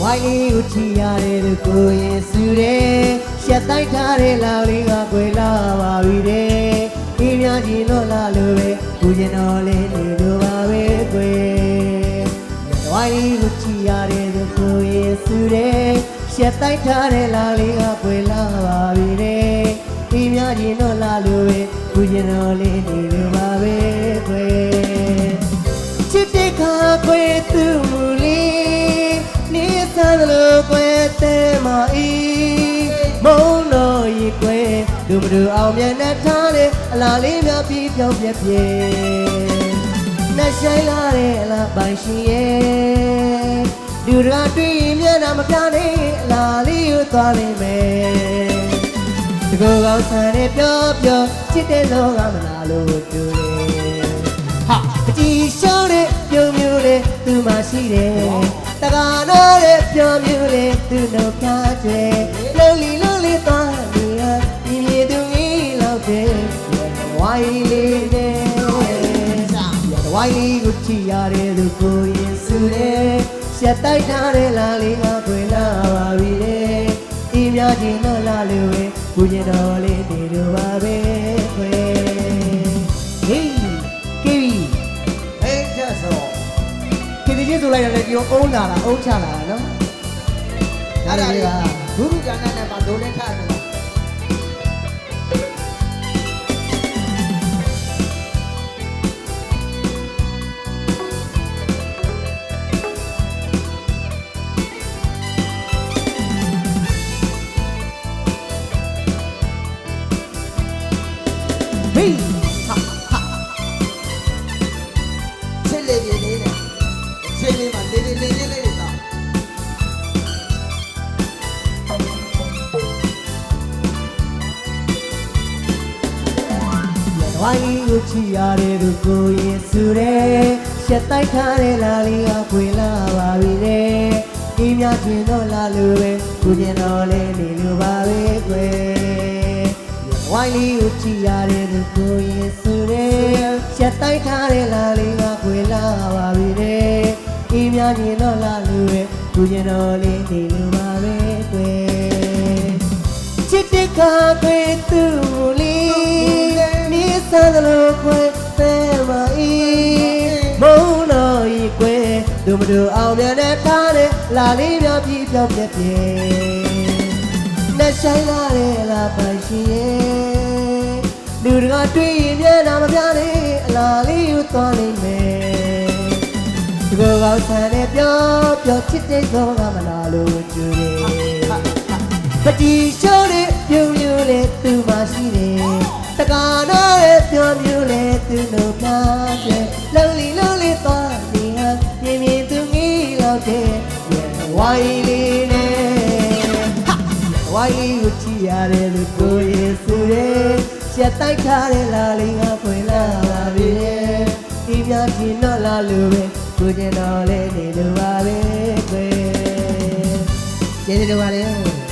ဝိုင်းလေးကိုချီရတယ်လို့ကိုရင်စုတယ်ရှက်တိုက်ထားတဲ့လောင်လေးကကွယ်လာပါပြီတဲ့ဒီများကြီးတော့လာလို့ပဲကိုကျင်တော်လေးနေလို့ပါပဲကွယ်ဝိုင်းလေးကိုချီရတယ်လို့ကိုရင်စုတယ်ရှက်တိုက်ထားတဲ့လောင်လေးကကွယ်လာပါပြီတဲ့ဒီများကြီးတော့လာလို့ပဲကိုကျင်တော်လေးနေလို့ပါပဲကွယ်ချစ်တဲ့ခါကွယ်သူမူလေးနေစားလို့ကွယ်တဲ့မအီမုံလို့ရေကွယ်သူမတို့အောင်မြတ်နဲ့ထားတဲ့အလားလေးများပြီးပြောင်းပြက်ပြဲနဲ့ဆိုင်လာတဲ့အလားပိုင်ရှင်ရဲ့လူတွေကတွေ့ရင်မျက်နှာမပြနဲ့အလားလေးကိုသွားလိမ့်မယ်တကူကောင်းဆန်နဲ့ပြောပြောချစ်တဲ့လောကမနာလို့တူတယ်ဟာအကြည့်ရှောင်းတဲ့ပြုံမျိုးလေးသူမှရှိတယ်တကားတော့တဲ့ပြောမျိုးလေးသူတို့ပြကျွဲလုံးလီလုံးလေးသွားနေရဒီမြေသူကြီးလောက်တဲ့ဝိုင်းလေးနဲ့ဝိုင်းလေးကိုချီရတယ်သူကိုရင်စုတယ်ရှက်တိုက်ထားတဲ့လာလေးကခွေလာပါပြီတဲ့ဒီများချင်းတော့လာလို့ပဲကိုကျင်တော်လေးနေလို့ပါပဲခွေဟေးကေဗီဟေးချက်စောခေဒီချင်းဆိုလိုက်ရတယ်ပြောအုံးလာတာအုံးချလာတာနော်ဒါတွေကဒုရုကျန်တဲ့မှာဒိုးလေးထားတယ်ဟေးဟာဟာချစ်လေနေနေချစ်လေးမှာလေးလေးလေးလေးတာဝိုင်းကိုချီရတယ်သူကိုရင်စုတယ်ရှက်တိုက်ထားတဲ့လာလေးကခွေလာပါပြီတဲ့ဒီများချင်းတော့လာလို့ပဲကိုကျင်တော်လေးနေလို့ပါပဲကွယ်ဝိုင်းလေးကိုချီရတယ်သူကိုရင်စုတယ်ရှက်တိုက်ထားတဲ့လာလေးကခွေလာပါပြီတဲ့ဒီများချင်းတော့လာလို့ပဲကိုကျင်တော်လေးနေလို့ပါပဲကွယ်ချစ်တဲ့ခါခွေသူလေးနေစားလို့ခွေတဲ့မအီမုံလို့ရေကွယ်သူမတို့အောင်မြတ်နဲ့ထားတဲ့လာလေးများပြီးပြောင်းပြက်ပြဲနဲ့ဆိုင်လာတဲ့လာပိုင်ရှင်ရဲ့လူတွေကတွေ့ရင်မျက်နှာမပြနဲ့အလားလေးကိုသွားနိုင်မယ်ဒီကောင်းဆန်နဲ့ပြောပြောချစ်တဲ့ကောကမလာလို့ကျူတယ်ပတိရှိုးတဲ့ပြုံမျိုးလေးသူမှရှိတယ်တကားတော့ရဲ့ပြောမျိုးလေးသူတို့ပြတဲ့လုံးလီလုံးလေးသွားနေဟန်မြင်မြင်သူကြီးလောက်တဲ့ဝိုင်းလေးနဲ့ဝိုင်းလေးကိုချီရတယ်လို့ကိုရင်စုတယ်ရှက်တိုက်ထားတဲ့လာလေးကဖွင့်လာပါပြီဒီပြချင်းတော့လာလို့ပဲကိုကျင်တော်လေးနေလို့ပါပဲကွယ်ကျေးဇူးတော်ပါတယ်